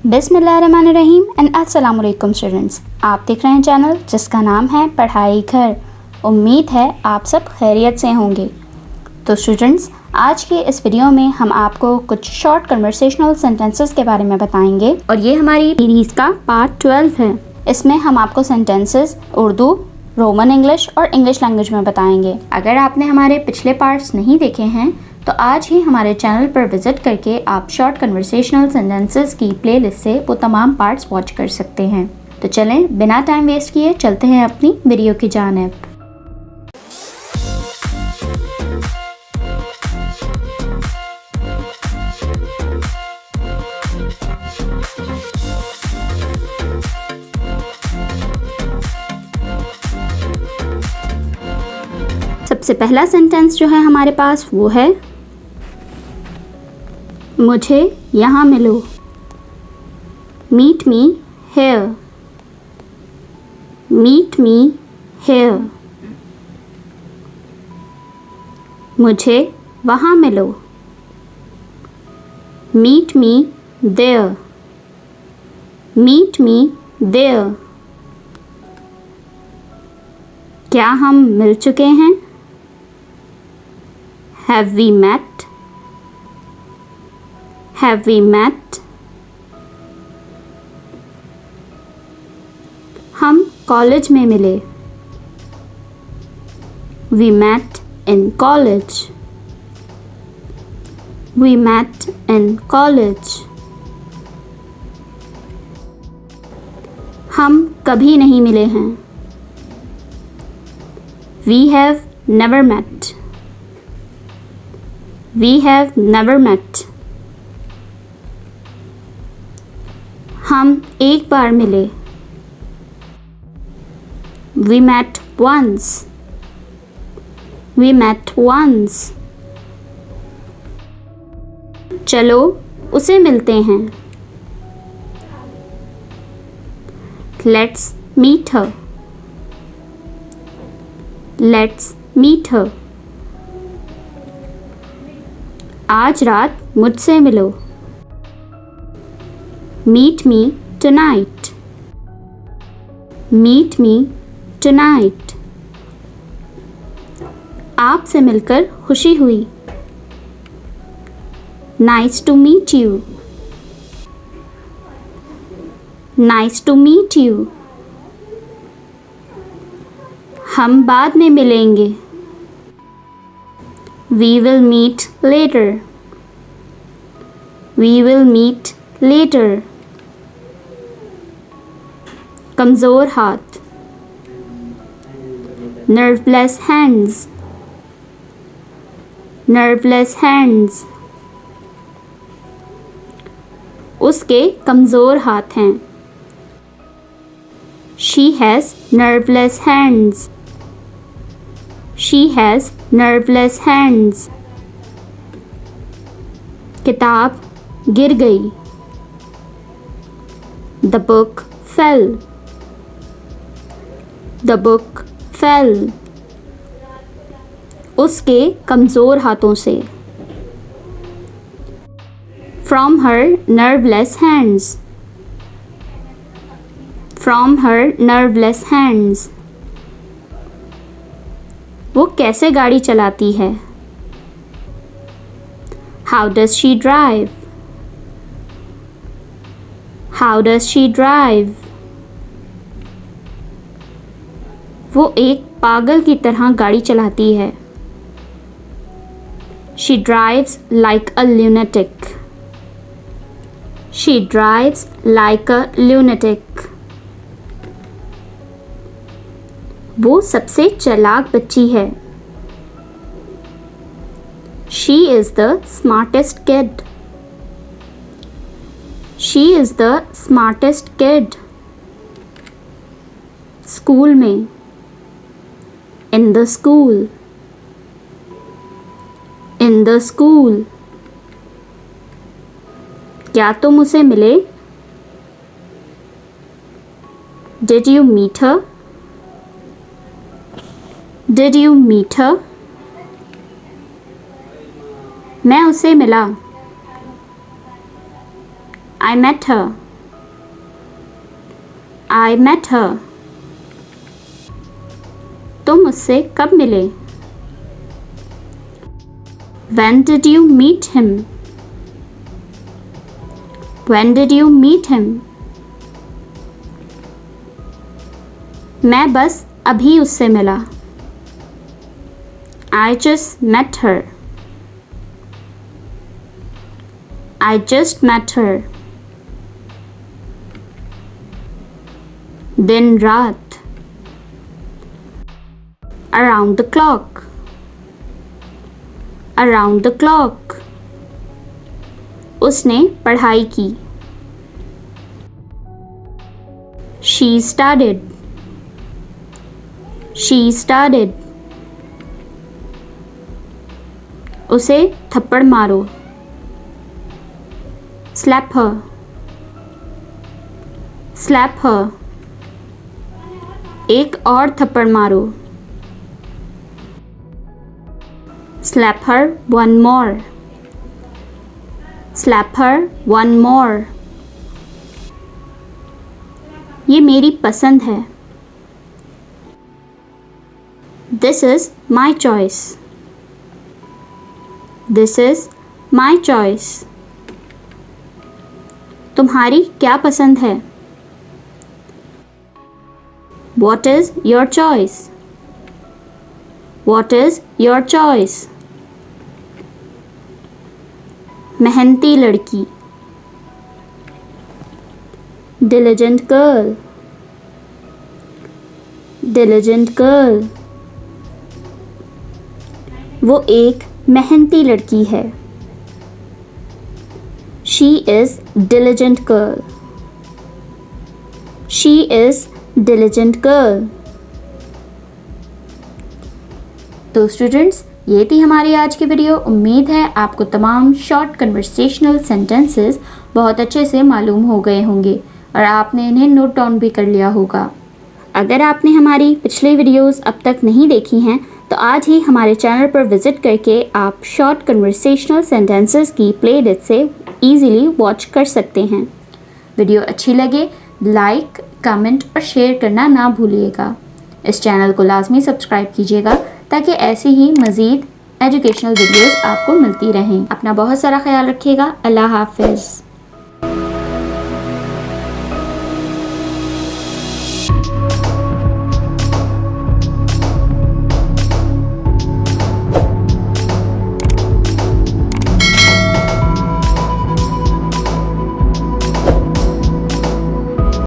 बिस्मिल्लाहिर्रहमानिर्रहीम एंड अस्सलाम वालेकुम स्टूडेंट्स। आप देख रहे हैं चैनल जिसका नाम है पढ़ाई घर। उम्मीद है आप सब खैरियत से होंगे। तो स्टूडेंट्स, आज के इस वीडियो में हम आपको कुछ शॉर्ट कन्वर्सेशनल सेंटेंसेस के बारे में बताएंगे और ये हमारी सीरीज़ का पार्ट 12 है। इसमें हम आपको सेंटेंसेस उर्दू, रोमन इंग्लिश और इंग्लिश लैंग्वेज में बताएंगे। अगर आपने हमारे पिछले पार्ट्स नहीं देखे हैं तो आज ही हमारे चैनल पर विज़िट करके आप शॉर्ट कन्वर्सेशनल सेंटेंसेस की प्लेलिस्ट से वो तमाम पार्ट्स वॉच कर सकते हैं। तो चलें बिना टाइम वेस्ट किए चलते हैं अपनी वीडियो की जानिब। सबसे पहला सेंटेंस जो है हमारे पास वो है मुझे यहाँ मिलो। Meet me here. Meet me here. मुझे वहाँ मिलो। Meet me there. Meet me there. क्या हम मिल चुके हैं? Have we met? Have we met? हम कॉलेज में मिले। We met in college. We met in college. हम कभी नहीं मिले हैं। We have never met. We have never met. हम एक बार मिले। We met once. We met once. चलो उसे मिलते हैं। Let's meet her. Let's meet her. आज रात मुझसे मिलो। Meet me tonight. Meet me tonight. आपसे मिलकर खुशी हुई। Nice to meet you. Nice to meet you. हम बाद में मिलेंगे। We will meet later. We will meet later. कमज़ोर हाथ। Nerveless hands. Nerveless hands. उसके कमज़ोर हाथ हैं। She has nerveless hands. She has nerveless hands. किताब गिर गई। The book fell. The book fell. उसके कमज़ोर हाथों से। From her nerveless hands. From her nerveless hands. वो कैसे गाड़ी चलाती है? How does she drive? How does she drive? वो एक पागल की तरह गाड़ी चलाती है। She drives like a lunatic. She drives like a lunatic. वो सबसे चालाक बच्ची है। She is the smartest kid. She is the smartest kid. School में। In the school. In the school. क्या तुम उसे मिले? Did you meet her? Did you meet her? मैं उसे मिला। I met her. I met her. तुम उससे कब मिले? When did you meet him? When did you meet him? मैं बस अभी उससे मिला. I just met her. I just met her. दिन रात. Around the clock. Around the clock. उसने पढ़ाई की. She studied. She studied. उसे थप्पड़ मारो. Slap her. Slap her. एक और थप्पड़ मारो. Slap her one more. Slap her one more. ये मेरी पसंद है. This is my choice. This is my choice. तुम्हारी क्या पसंद है? What is your choice? What is your choice? मेहनती लड़की. Diligent girl. Diligent girl. वो एक मेहनती लड़की है. She is diligent girl. She is diligent girl. तो स्टूडेंट्स, ये थी हमारी आज की वीडियो. उम्मीद है आपको तमाम शॉर्ट कन्वर्सेशनल सेंटेंसेस बहुत अच्छे से मालूम हो गए होंगे और आपने इन्हें नोट डाउन भी कर लिया होगा. अगर आपने हमारी पिछली वीडियोस अब तक नहीं देखी हैं तो आज ही हमारे चैनल पर विज़िट करके आप शॉर्ट कन्वर्सेशनल सेंटेंसेस की प्लेलिस्ट से ईज़िली वॉच कर सकते हैं. वीडियो अच्छी लगे लाइक, कमेंट और शेयर करना ना भूलिएगा. इस चैनल को लाजमी सब्सक्राइब कीजिएगा ताकि ऐसी ही मज़ीद एजुकेशनल वीडियोस आपको मिलती रहें. अपना बहुत सारा ख्याल रखिएगा. अल्लाह हाफ़िज़.